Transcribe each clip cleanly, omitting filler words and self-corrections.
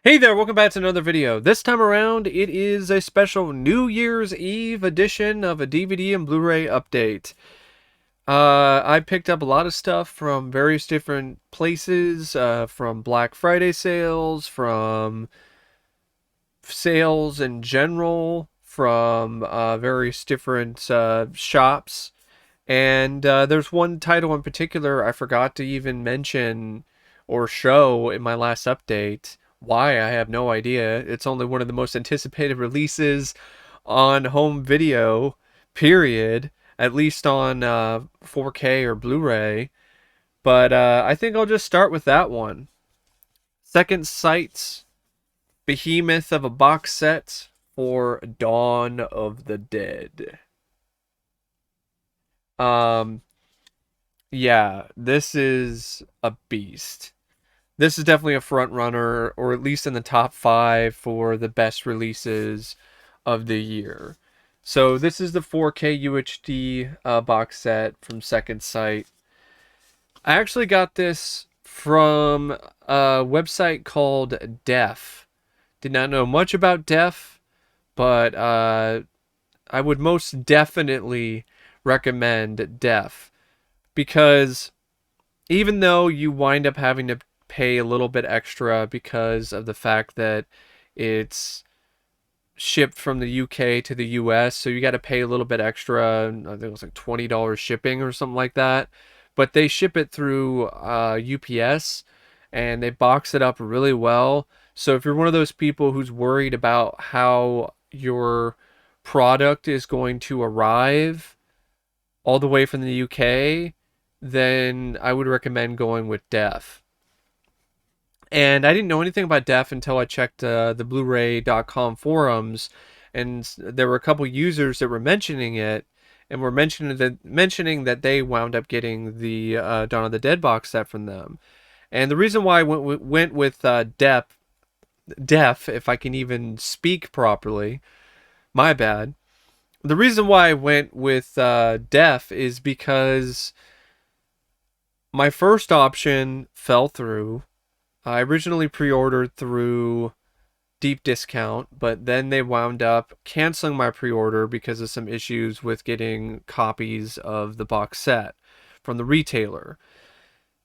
Hey there, welcome back to another video. This time around, it is a special New Year's Eve edition of a DVD and Blu-ray update. I picked up a lot of stuff from various different places, from Black Friday sales, from sales in general, from various different shops. And there's one title in particular I forgot to even mention or show in my last update. Why, I have no idea. It's only one of the most anticipated releases on home video, period. At least on 4K or Blu-ray. But I think I'll just start with that one. Second Sight's behemoth of a box set for Dawn of the Dead. Um, yeah, this is a beast. This is definitely a front runner, or at least in the top 5 for the best releases of the year. So this is the 4K UHD box set from Second Sight. I actually got this from a website called Def. Did not know much about Def, but I would most definitely recommend Def, because even though you wind up having to pay a little bit extra because of the fact that it's shipped from the UK to the US, so you got to pay a little bit extra. I think it was like $20 shipping or something like that. But they ship it through UPS, and they box it up really well. So if you're one of those people who's worried about how your product is going to arrive all the way from the UK, then I would recommend going with Def. And I didn't know anything about Def until I checked the Blu-ray.com forums, and there were a couple users that were mentioning it, and were mentioning that they wound up getting the Dawn of the Dead box set from them. And the reason why I went with Def, if I can even speak properly, my bad. The reason why I went with Def is because my first option fell through. I originally pre-ordered through deep discount, but then they wound up canceling my pre-order because of some issues with getting copies of the box set from the retailer.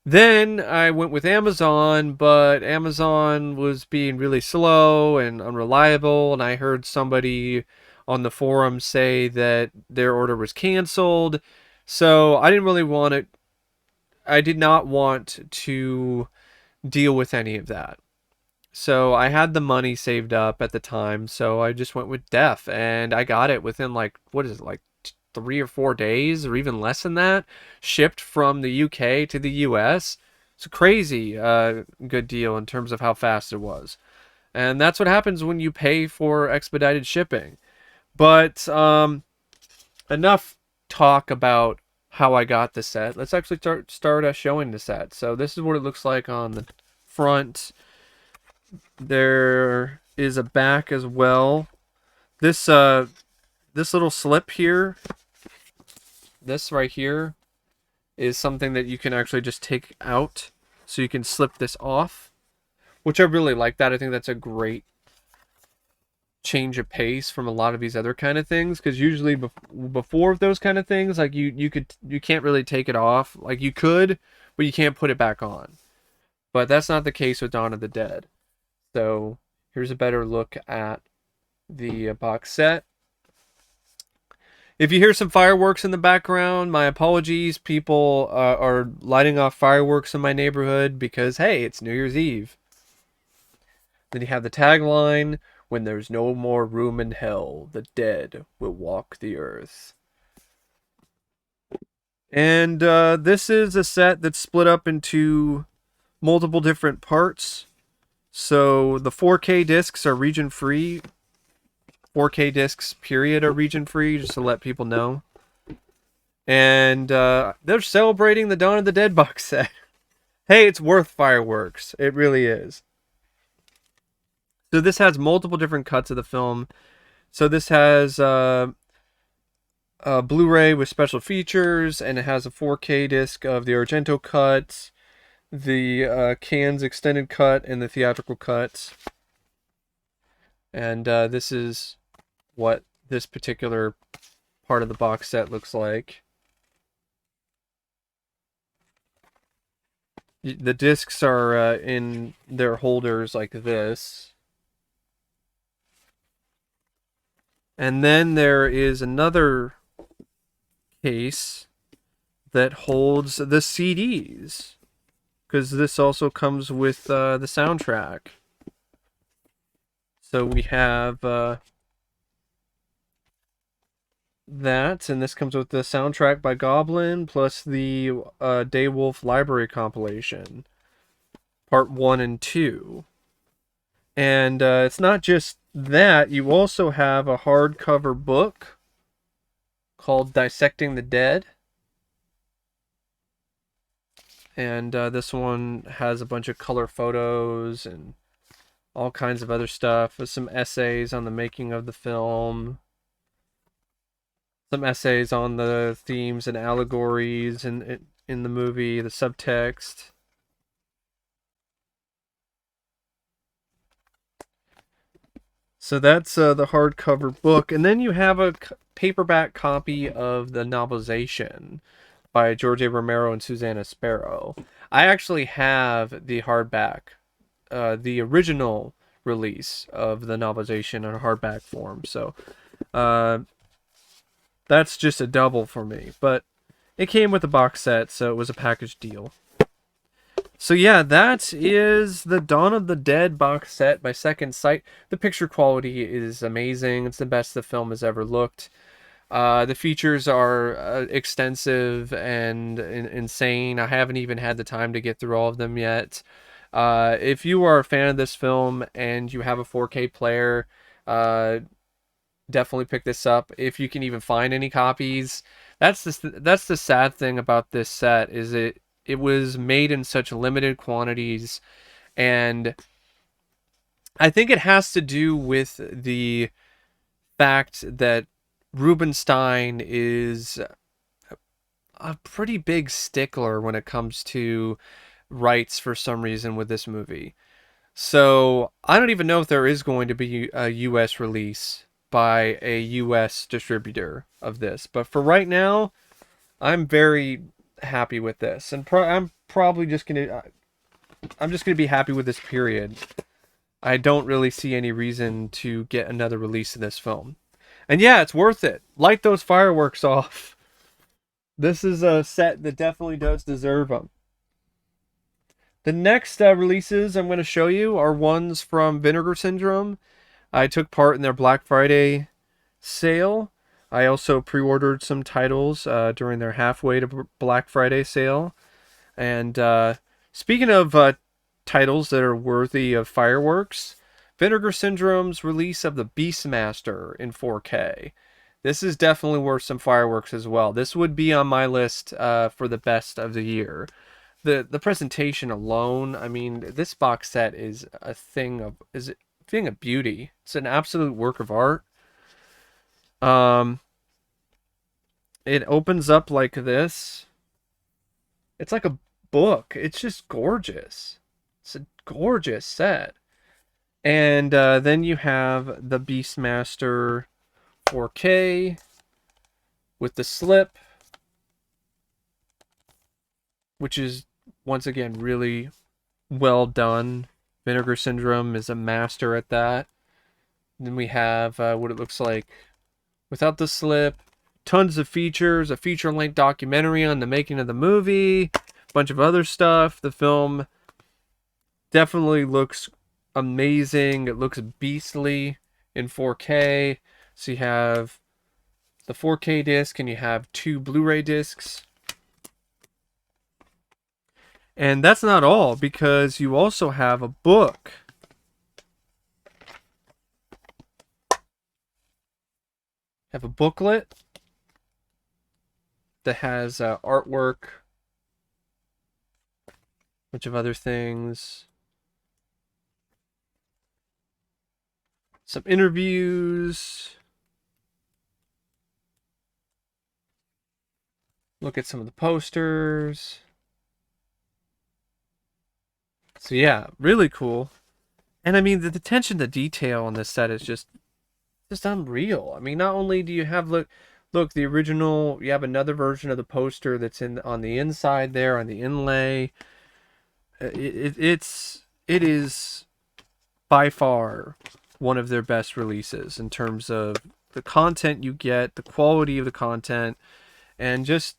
Then I went with Amazon, but Amazon was being really slow and unreliable, and I heard somebody on the forum say that their order was canceled. So I didn't really want it. I did not want to deal with any of that. So I had the money saved up at the time, so I just went with Def, and I got it within like, what is it, like 3 or 4 days, or even less than that, shipped from the UK to the US. It's a crazy good deal in terms of how fast it was. And that's what happens when you pay for expedited shipping. But enough talk about how I got the set. Let's actually start showing the set. So this is what it looks like on the front. There is a back as well. This this little slip here, this right here, is something that you can actually just take out, so you can slip this off, which I really like that. I think that's a great change of pace from a lot of these other kind of things, because usually before those kind of things, like you can't really take it off. Like you could, but you can't put it back on. But that's not the case with Dawn of the Dead. So here's a better look at the box set. If you hear some fireworks in the background, my apologies. People are lighting off fireworks in my neighborhood because, hey, it's New Year's Eve. Then you have the tagline, "When there's no more room in hell, the dead will walk the earth." And this is a set that's split up into multiple different parts. So the 4K discs are region free. 4K discs, period, are region free, just to let people know. And they're celebrating the Dawn of the Dead box set. Hey, it's worth fireworks. It really is. So this has multiple different cuts of the film. So this has a Blu-ray with special features, and it has a 4K disc of the Argento cut, the Cannes extended cut, and the theatrical cuts. And this is what this particular part of the box set looks like. The discs are in their holders like this. And then there is another case that holds the CDs, because this also comes with the soundtrack. So we have that, and this comes with the soundtrack by Goblin, plus the Daywolf Library compilation, part 1 and 2. And it's not just that, you also have a hardcover book called Dissecting the Dead. And this one has a bunch of color photos and all kinds of other stuff, with some essays on the making of the film, some essays on the themes and allegories in the movie, the subtext. So that's the hardcover book. And then you have a paperback copy of the novelization by George A. Romero and Susanna Sparrow. I actually have the hardback, the original release of the novelization in hardback form. So that's just a double for me. But it came with a box set, so it was a package deal. So yeah, that is the Dawn of the Dead box set by Second Sight. The picture quality is amazing. It's the best the film has ever looked. The features are extensive and insane. I haven't even had the time to get through all of them yet. If you are a fan of this film and you have a 4K player, definitely pick this up if you can even find any copies. That's the sad thing about this set, is it was made in such limited quantities, and I think it has to do with the fact that Rubinstein is a pretty big stickler when it comes to rights for some reason with this movie. So I don't even know if there is going to be a US release by a US distributor of this. But for right now, I'm very happy with this. And I'm probably just going to... I'm just going to be happy with this period. I don't really see any reason to get another release of this film. And yeah, it's worth it. Light those fireworks off. This is a set that definitely does deserve them. The next releases I'm going to show you are ones from Vinegar Syndrome. I took part in their Black Friday sale. I also pre-ordered some titles during their halfway to Black Friday sale. And speaking of titles that are worthy of fireworks, Vinegar Syndrome's release of the Beastmaster in 4K. This is definitely worth some fireworks as well. This would be on my list for the best of the year. The presentation alone, I mean, this box set is a thing of beauty. It's an absolute work of art. It opens up like this. It's like a book. It's just gorgeous. It's a gorgeous set. And then you have the Beastmaster 4K with the slip, which is once again really well done. Vinegar Syndrome is a master at that. Then we have what it looks like without the slip. Tons of features, a feature-length documentary on the making of the movie, a bunch of other stuff. The film definitely looks amazing. It looks beastly in 4K. So you have the 4K disc and you have 2 Blu-ray discs. And that's not all, because you also have a book. Have a booklet that has artwork, a bunch of other things, some interviews, look at some of the posters. So yeah, really cool. And I mean, the attention to detail on this set is just unreal. I mean, not only do you have look the original, you have another version of the poster that's in on the inside there on the inlay. It is by far one of their best releases in terms of the content you get, the quality of the content, and just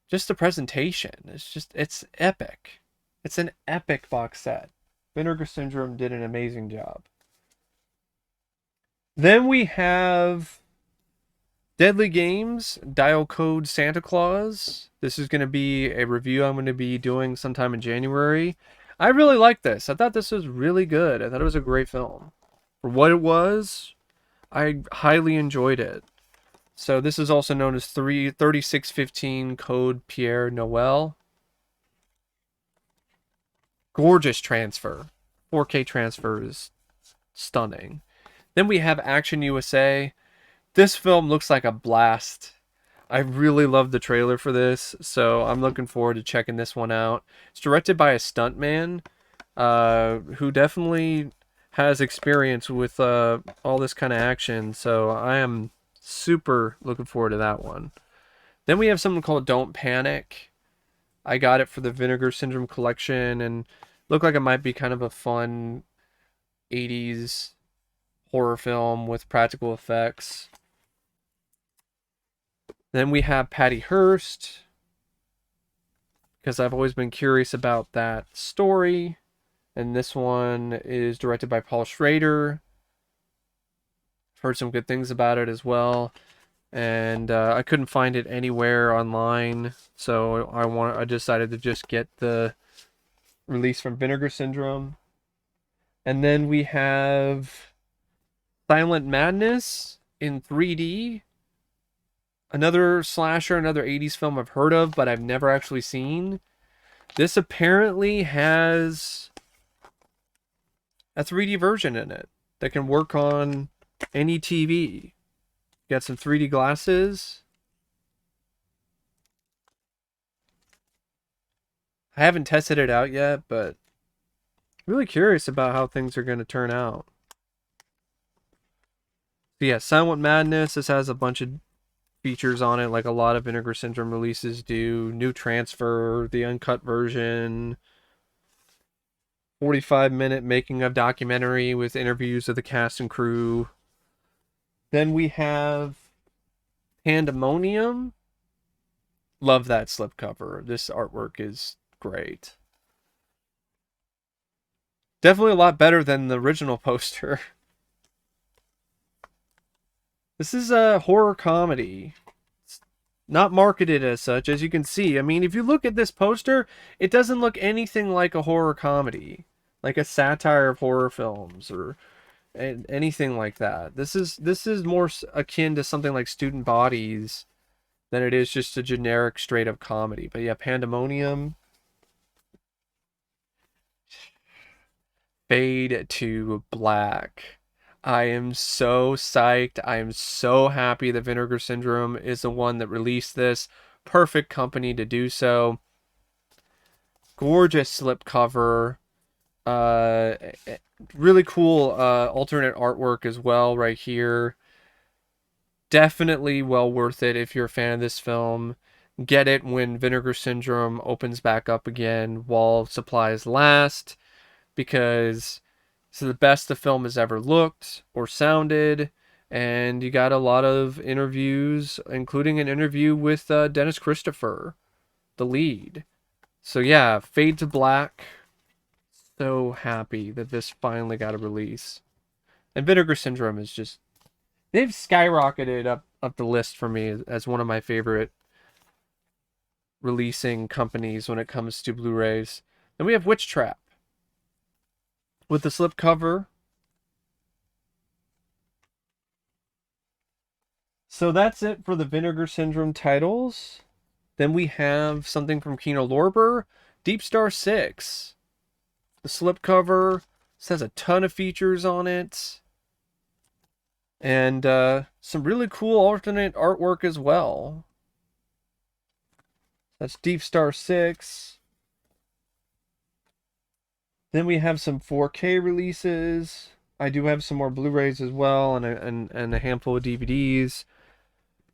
the presentation. It's epic. It's an epic box set. Vinegar Syndrome did an amazing job. Then we have Deadly Games, Dial Code Santa Claus. This is going to be a review I'm going to be doing sometime in January. I really like this. I thought this was really good. I thought it was a great film. For what it was, I highly enjoyed it. So this is also known as 3615 Code Pierre Noel. Gorgeous transfer. 4K transfer is stunning. Then we have Action USA. This film looks like a blast. I really love the trailer for this, so I'm looking forward to checking this one out. It's directed by a stuntman who definitely has experience with all this kind of action, so I am super looking forward to that one. Then we have something called Don't Panic. I got it for the Vinegar Syndrome collection and looked like it might be kind of a fun 80s horror film with practical effects. Then we have Patty Hearst, because I've always been curious about that story. And this one is directed by Paul Schrader. I've heard some good things about it as well. And I couldn't find it anywhere online, so I decided to just get the release from Vinegar Syndrome. And then we have Silent Madness in 3D. Another slasher, another 80s film I've heard of, but I've never actually seen. This apparently has a 3D version in it that can work on any TV. Got some 3D glasses. I haven't tested it out yet, but really curious about how things are going to turn out. So yeah, Silent Madness. This has a bunch of features on it, like a lot of Vinegar Syndrome releases do. New transfer, the uncut version, 45-minute making of documentary with interviews of the cast and crew. Then we have Pandemonium. Love that slipcover. This artwork is great. Definitely a lot better than the original poster. This is a horror comedy. It's not marketed as such, as you can see. I mean, if you look at this poster, it doesn't look anything like a horror comedy, like a satire of horror films or anything like that. This is more akin to something like Student Bodies than it is just a generic straight up comedy. But yeah, Pandemonium. Fade to Black. I am so psyched. I am so happy that Vinegar Syndrome is the one that released this. Perfect company to do so. Gorgeous slipcover. Really cool alternate artwork as well right here. Definitely well worth it if you're a fan of this film. Get it when Vinegar Syndrome opens back up again while supplies last, because it's the best the film has ever looked or sounded, and you got a lot of interviews, including an interview with Dennis Christopher, the lead. So yeah, Fade to Black. So happy that this finally got a release. And Vinegar Syndrome is just, they've skyrocketed up the list for me as one of my favorite releasing companies when it comes to Blu-rays. Then we have Witch Trap with the slipcover. So that's it for the Vinegar Syndrome titles. Then we have something from Kino Lorber, Deep Star 6. The slipcover has a ton of features on it. And some really cool alternate artwork as well. That's Deep Star 6. Then we have some 4K releases. I do have some more Blu-rays as well, and a handful of DVDs.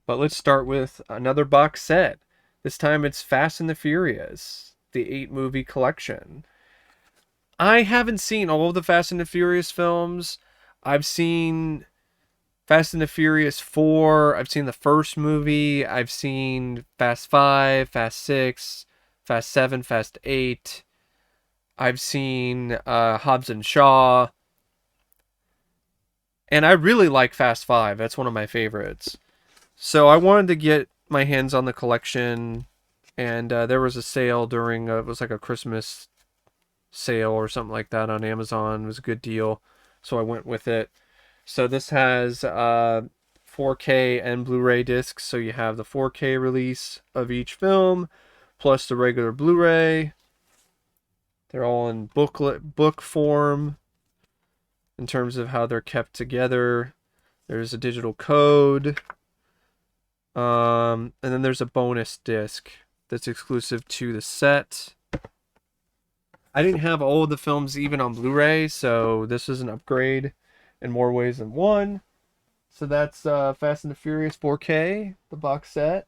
But let's start with another box set. This time it's Fast and the Furious, the 8-movie collection. I haven't seen all of the Fast and the Furious films. I've seen Fast and the Furious 4. I've seen the first movie. I've seen Fast 5, Fast 6, Fast 7, Fast 8. I've seen Hobbs and Shaw. And I really like Fast 5. That's one of my favorites. So I wanted to get my hands on the collection. And there was a sale during, it was like a Christmas sale or something like that on Amazon. It was a good deal. So I went with it. So this has 4K and Blu-ray discs. So you have the 4K release of each film, plus the regular Blu-ray. They're all in book form in terms of how they're kept together. There's a digital code. And then there's a bonus disc that's exclusive to the set. I didn't have all of the films even on Blu-ray, so this is an upgrade in more ways than one. So that's Fast and the Furious 4K, the box set.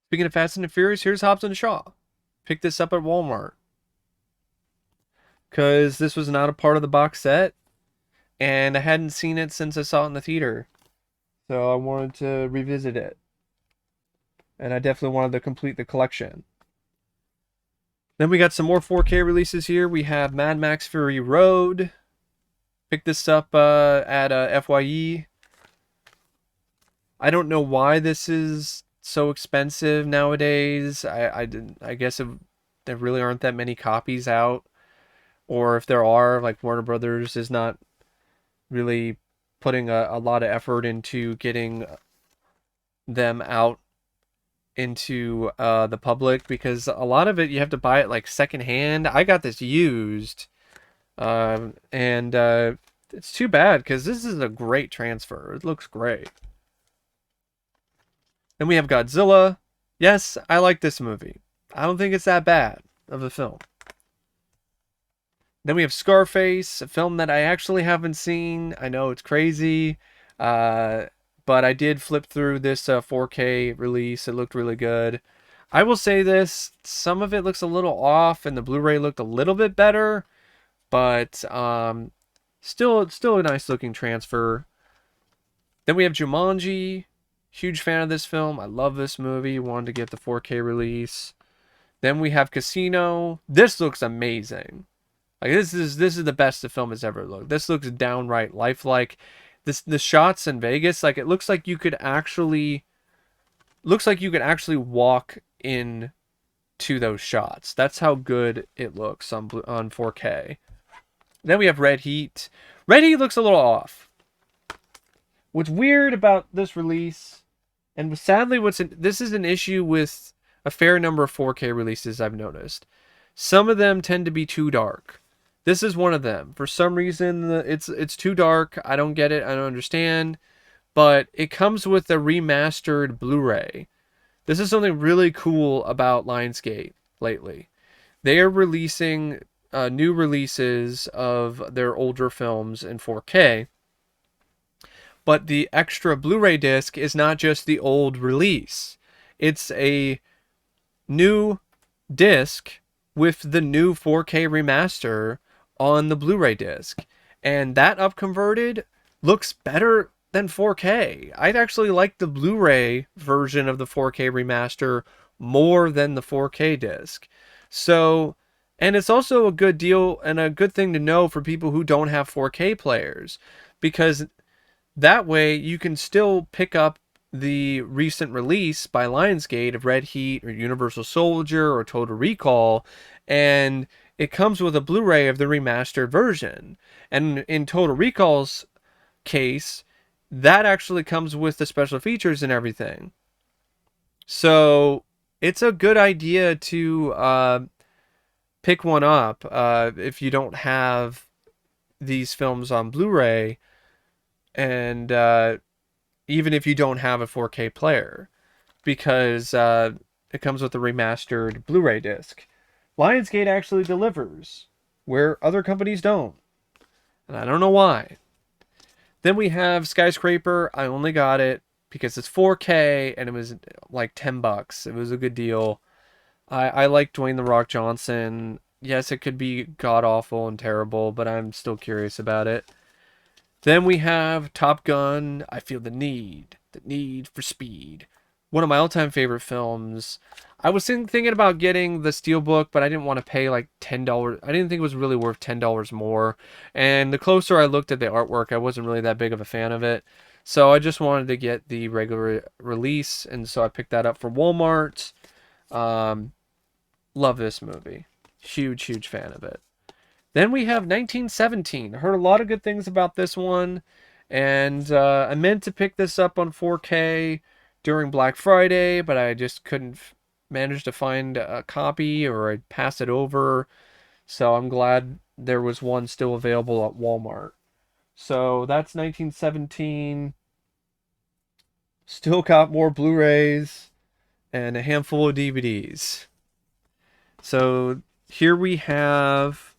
Speaking of Fast and the Furious, here's Hobbs and Shaw. Picked this up at Walmart because this was not a part of the box set, and I hadn't seen it since I saw it in the theater. So I wanted to revisit it. And I definitely wanted to complete the collection. Then we got some more 4K releases here. We have Mad Max Fury Road. Picked this up at FYE. I don't know why this is so expensive nowadays. I guess there really aren't that many copies out. Or if there are, like Warner Brothers is not really putting a lot of effort into getting them out into the public, because a lot of it you have to buy it like secondhand. I got this used, and it's too bad because this is a great transfer. It looks great. Then we have Godzilla. Yes, I like this movie. I don't think it's that bad of a film. Then we have Scarface, a film that I actually haven't seen. I know it's crazy, but I did flip through this 4K release. It looked really good. I will say this, some of it looks a little off, and the Blu-ray looked a little bit better, but still a nice looking transfer. Then we have Jumanji. Huge fan of this film. I love this movie. Wanted to get the 4K release. Then we have Casino. This looks amazing. Like this is the best the film has ever looked. This looks downright lifelike. The shots in Vegas, like it looks like you could actually walk in to those shots. That's how good it looks on 4K. Then we have Red Heat. Red Heat looks a little off. What's weird about this release, and sadly this is an issue with a fair number of 4K releases I've noticed. Some of them tend to be too dark. This is one of them. For some reason, it's too dark. I don't get it. I don't understand. But it comes with a remastered Blu-ray. This is something really cool about Lionsgate lately. They are releasing new releases of their older films in 4K. But the extra Blu-ray disc is not just the old release. It's a new disc with the new 4K remaster on the Blu-ray disc, and that upconverted looks better than 4K. I'd actually like the Blu-ray version of the 4K remaster more than the 4K disc. So, and it's also a good deal and a good thing to know for people who don't have 4K players, because that way you can still pick up the recent release by Lionsgate of Red Heat or Universal Soldier or Total Recall, and it comes with a Blu-ray of the remastered version. And in Total Recall's case, that actually comes with the special features and everything. So it's a good idea to pick one up if you don't have these films on Blu-ray, and even if you don't have a 4K player, because it comes with a remastered Blu-ray disc. Lionsgate actually delivers. where other companies don't. And I don't know why. Then we have Skyscraper. I only got it because it's 4K and it was like $10. It was a good deal. I like Dwayne The Rock Johnson. Yes, it could be god awful and terrible, but I'm still curious about it. Then we have Top Gun. I feel the need for speed. One of my all-time favorite films. I was thinking about getting the Steelbook, but I didn't want to pay like $10. I didn't think it was really worth $10 more. And the closer I looked at the artwork, I wasn't really that big of a fan of it. So I just wanted to get the regular release, and so I picked that up for Walmart. Um, Love this movie. Huge, huge fan of it. Then we have 1917. I heard a lot of good things about this one, and I meant to pick this up on 4K during Black Friday, but I just couldn't manage to find a copy, or I passed it over. So I'm glad there was one still available at Walmart. So that's 1917. Still got more Blu-rays and a handful of DVDs. So here we have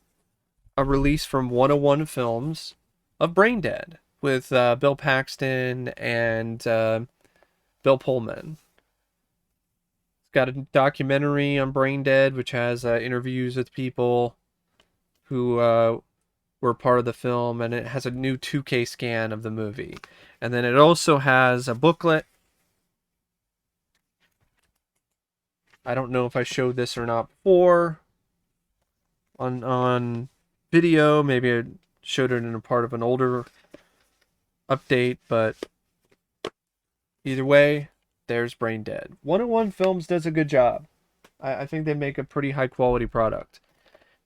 a release from 101 Films of Brain Dead with Bill Paxton and Bill Pullman. It's got a documentary on Brain Dead, which has interviews with people who were part of the film, and it has a new 2K scan of the movie. And then it also has a booklet. I don't know if I showed this or not before on video. Maybe I showed it in a part of an older update, but either way, there's Brain Dead. 101 Films does a good job. I think they make a pretty high quality product.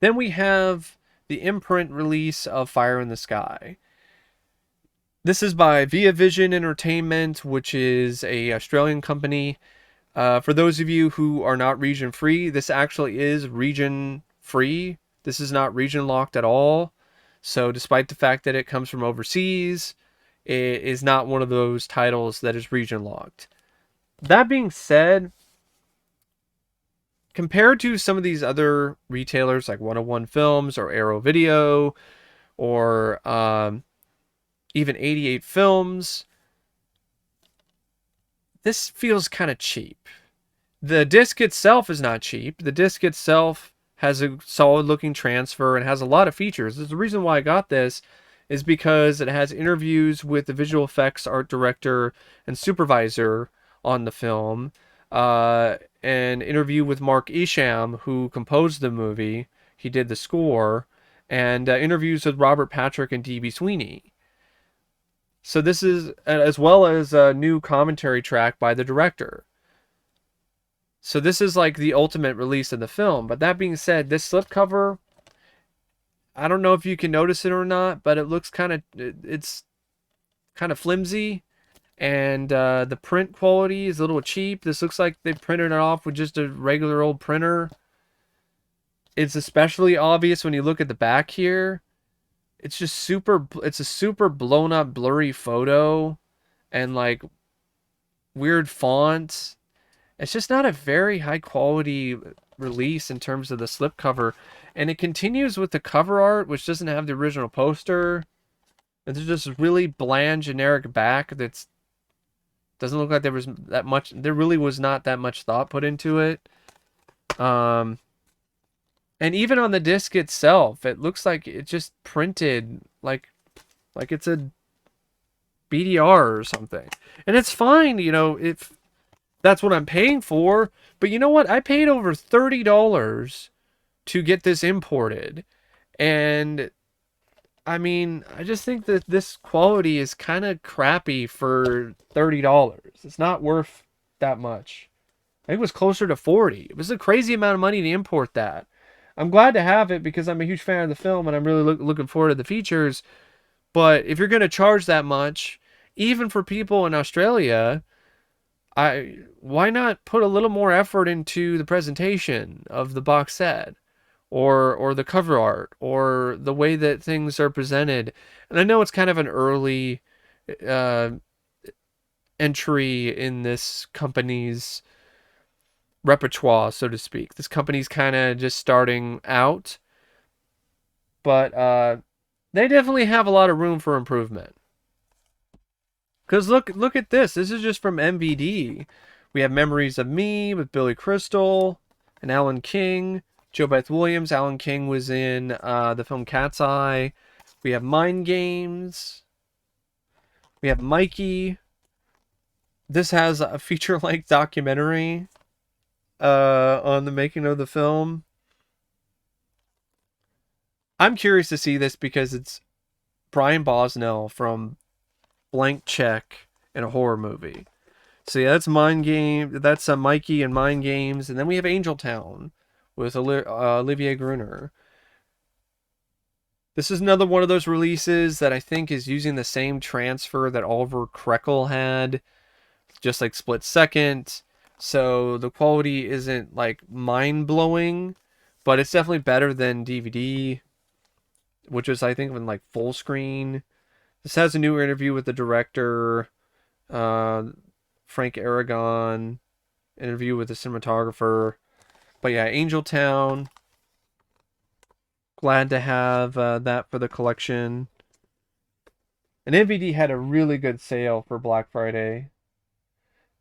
Then we have the imprint release of Fire in the Sky. This is by Via Vision Entertainment, which is a Australian company. For those of you who are not region free, this actually is region free. This is not region locked at all. So despite the fact that it comes from overseas, it is not one of those titles that is region locked. That being said, compared to some of these other retailers like 101 Films or Arrow Video or even 88 Films, this feels kind of cheap. The disc itself is not cheap. The disc itself has a solid looking transfer and has a lot of features. The reason why I got this is because it has interviews with the visual effects art director and supervisor on the film, an interview with Mark Isham, who composed the movie. He did the score, and interviews with Robert Patrick and D.B. Sweeney. So this is, as well as a new commentary track by the director. So this is like the ultimate release of the film. But that being said, this slipcover, I don't know if you can notice it or not, but it looks it's kind of flimsy. And the print quality is a little cheap. This looks like they printed it off with just a regular old printer. It's especially obvious when you look at the back here. It's just it's a super blown up, blurry photo and like weird fonts. It's just not a very high quality release in terms of the slipcover. And it continues with the cover art, which doesn't have the original poster. It's just really bland, generic back that's doesn't look like there was that much. There really was not that much thought put into it. And even on the disc itself, it looks like it just printed like it's a BDR or something. And it's fine, if that's what I'm paying for. But you know what? I paid over $30 to get this imported. And I mean, I just think that this quality is kind of crappy for $30. It's not worth that much. I think it was closer to 40. It was a crazy amount of money to import that. I'm glad to have it because I'm a huge fan of the film and I'm really looking forward to the features. But if you're going to charge that much, even for people in Australia, why not put a little more effort into the presentation of the box set, or the cover art, or the way that things are presented? And I know it's kind of an early entry in this company's repertoire, so to speak. This company's kind of just starting out, but they definitely have a lot of room for improvement. Because look at this. This is just from MVD. We have Memories of Me with Billy Crystal and Alan King. Jo Beth Williams. Alan King was in the film Cat's Eye. We have Mind Games. We have Mikey. This has a feature-length documentary on the making of the film. I'm curious to see this because it's Brian Bosnell from Blank Check in a horror movie. So yeah, that's Mind Game. That's Mikey and Mind Games, and then we have Angel Town with Olivier Gruner. This is another one of those releases that I think is using the same transfer that Oliver Krekel had, just like Split Second. So the quality isn't like mind-blowing, but it's definitely better than DVD, which was I think in like full screen. This has a new interview with the director, Frank Aragon, interview with the cinematographer. But yeah, Angel Town. Glad to have that for the collection. And MVD had a really good sale for Black Friday.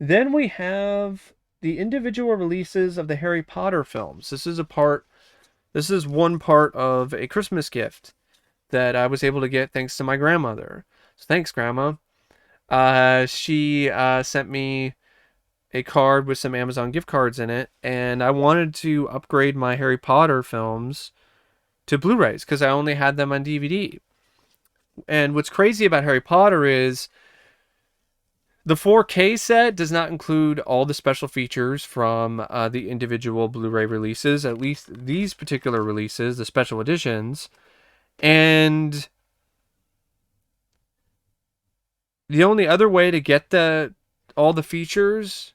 Then we have the individual releases of the Harry Potter films. This is one part of a Christmas gift that I was able to get thanks to my grandmother. So thanks, Grandma. She sent me a card with some Amazon gift cards in it, and I wanted to upgrade my Harry Potter films to Blu-rays because I only had them on DVD. And what's crazy about Harry Potter is the 4K set does not include all the special features from the individual Blu-ray releases, at least these particular releases, the special editions. And the only other way to get all the features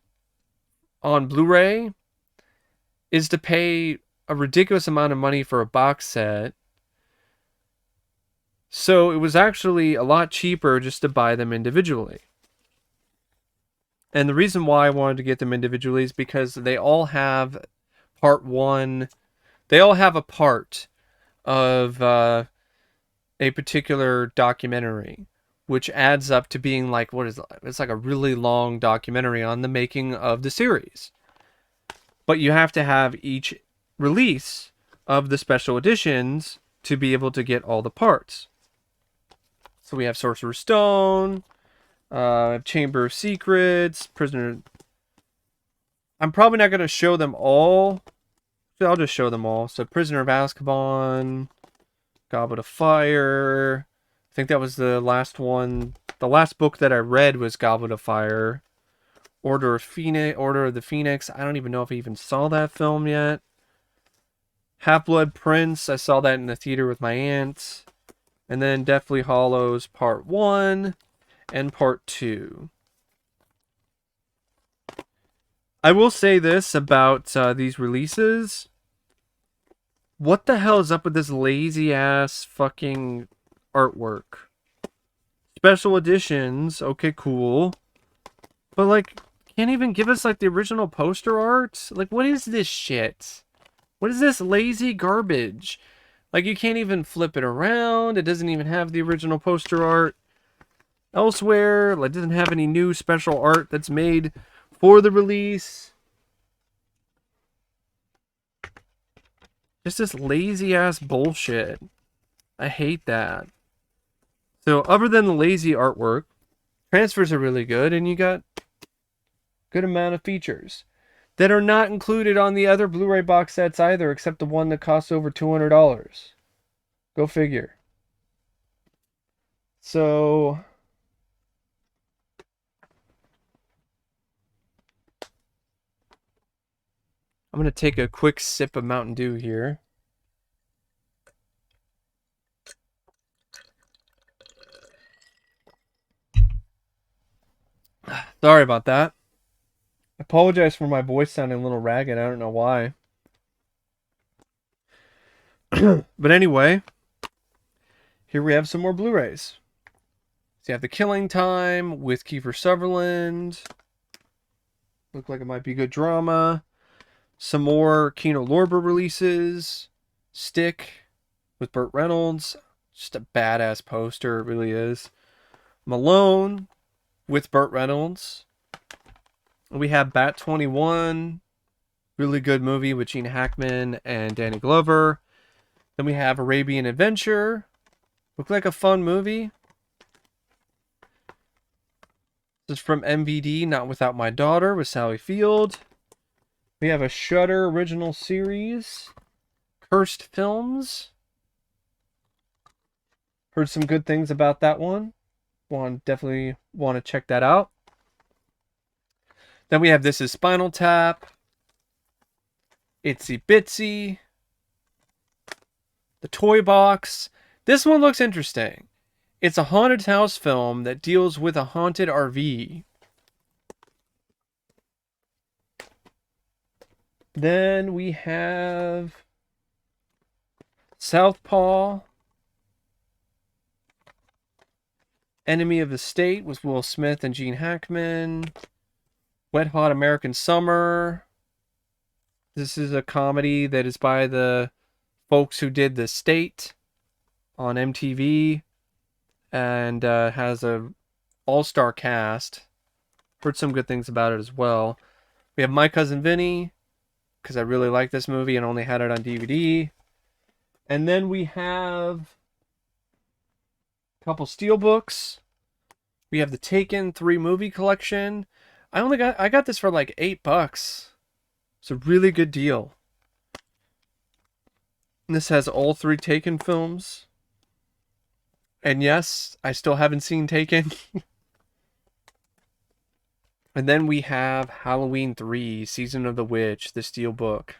on Blu-ray is to pay a ridiculous amount of money for a box set. So it was actually a lot cheaper just to buy them individually. And the reason why I wanted to get them individually is because they all have part one. They all have a part of a particular documentary, which adds up to being like, it's like a really long documentary on the making of the series. But you have to have each release of the special editions to be able to get all the parts. So we have Sorcerer's Stone, Chamber of Secrets, Prisoner. I'm probably not going to show them all. I'll just show them all. So Prisoner of Azkaban, Goblet of Fire. I think that was the last one. The last book that I read was Goblet of Fire. Order of the Phoenix. I don't even know if I even saw that film yet. Half-Blood Prince. I saw that in the theater with my aunt. And then Deathly Hallows Part 1 and Part 2. I will say this about these releases. What the hell is up with this lazy-ass fucking artwork? Special editions, okay, cool. But, like, can't even give us, like, the original poster art? Like, what is this shit? What is this lazy garbage? Like, you can't even flip it around. It doesn't even have the original poster art. Elsewhere, like, it doesn't have any new special art that's made for the release. Just this lazy-ass bullshit. I hate that. So, other than the lazy artwork, transfers are really good, and you got good amount of features that are not included on the other Blu-ray box sets either, except the one that costs over $200. Go figure. So I'm going to take a quick sip of Mountain Dew here. Sorry about that. I apologize for my voice sounding a little ragged. I don't know why. But anyway, here we have some more Blu-rays. So you have The Killing Time with Kiefer Sutherland. Look like it might be good drama. Some more Kino Lorber releases. Stick. with Burt Reynolds. Just a badass poster, it really is. Malone with Burt Reynolds. We have Bat 21, really good movie with Gene Hackman and Danny Glover. Then we have Arabian Adventure. Looked like a fun movie. This is from MVD, Not Without My Daughter with Sally Field. We have a Shudder original series, Cursed Films. Heard some good things about that one. Definitely want to check that out. Then we have This Is Spinal Tap, Itsy Bitsy, The Toy Box. This one looks interesting. It's a haunted house film that deals with a haunted RV. Then we have Southpaw, Enemy of the State with Will Smith and Gene Hackman, Wet Hot American Summer. This is a comedy that is by the folks who did The State on MTV and has a all-star cast. Heard some good things about it as well. We have My Cousin Vinny, because I really like this movie and only had it on DVD. And then we have a couple steelbooks. We have the Taken 3 movie collection. I got this for like $8. It's a really good deal. And this has all 3 Taken films. And yes, I still haven't seen Taken. And then we have Halloween 3, Season of the Witch, the steelbook.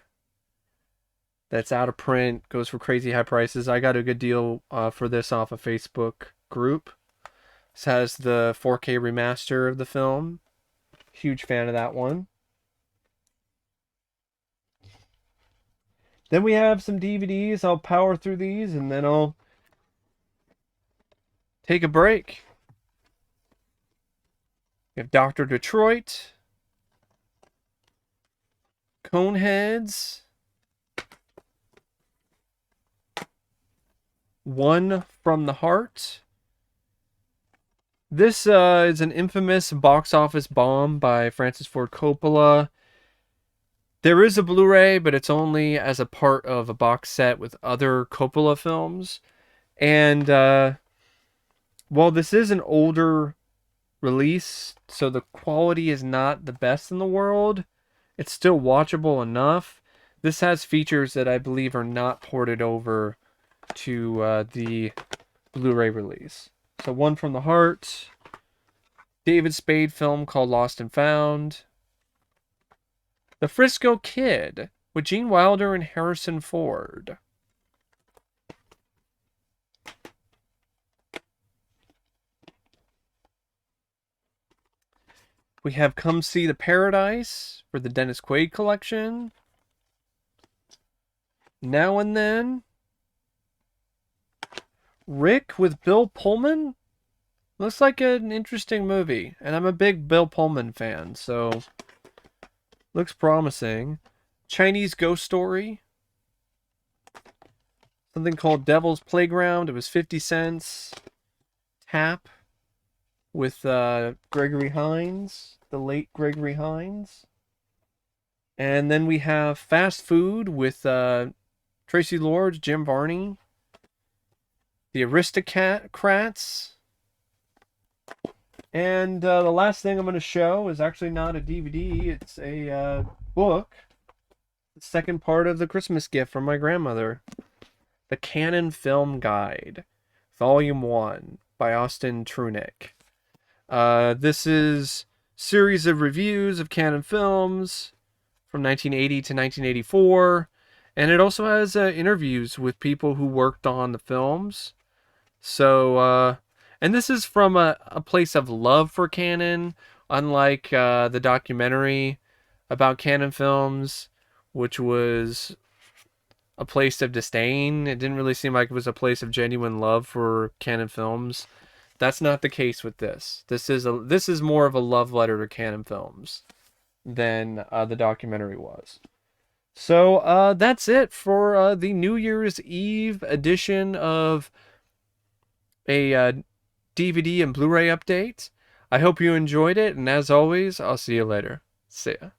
That's out of print, goes for crazy high prices. I got a good deal for this off a Facebook group. This has the 4K remaster of the film. Huge fan of that one. Then we have some DVDs. I'll power through these and then I'll take a break. We have Dr. Detroit, Coneheads, One from the Heart. This is an infamous box office bomb by Francis Ford Coppola. There is a Blu-ray, but it's only as a part of a box set with other Coppola films. And while this is an older release, so the quality is not the best in the world, it's still watchable enough. This has features that I believe are not ported over to the Blu-ray release. So One from the Heart, David Spade film called Lost and Found, The Frisco Kid with Gene Wilder and Harrison Ford. We have Come See the Paradise for the Dennis Quaid collection. Now and Then. Rick with Bill Pullman. Looks like an interesting movie. And I'm a big Bill Pullman fan, so looks promising. Chinese Ghost Story. Something called Devil's Playground. It was 50 cents. Tap with Gregory Hines, the late Gregory Hines. And then we have Fast Food with Tracy Lords, Jim Varney. The Aristocrats. And the last thing I'm going to show is actually not a DVD. It's a book. The second part of the Christmas gift from my grandmother. The Canon Film Guide. Volume 1 by Austin Trunick. This is a series of reviews of Canon films from 1980 to 1984. And it also has interviews with people who worked on the films. So, and this is from a place of love for Canon, unlike the documentary about Canon films, which was a place of disdain. It didn't really seem like it was a place of genuine love for Canon films. That's not the case with this. This is more of a love letter to Canon films than the documentary was. So that's it for the New Year's Eve edition of a DVD and Blu-ray update. I hope you enjoyed it, and as always, I'll see you later. See ya.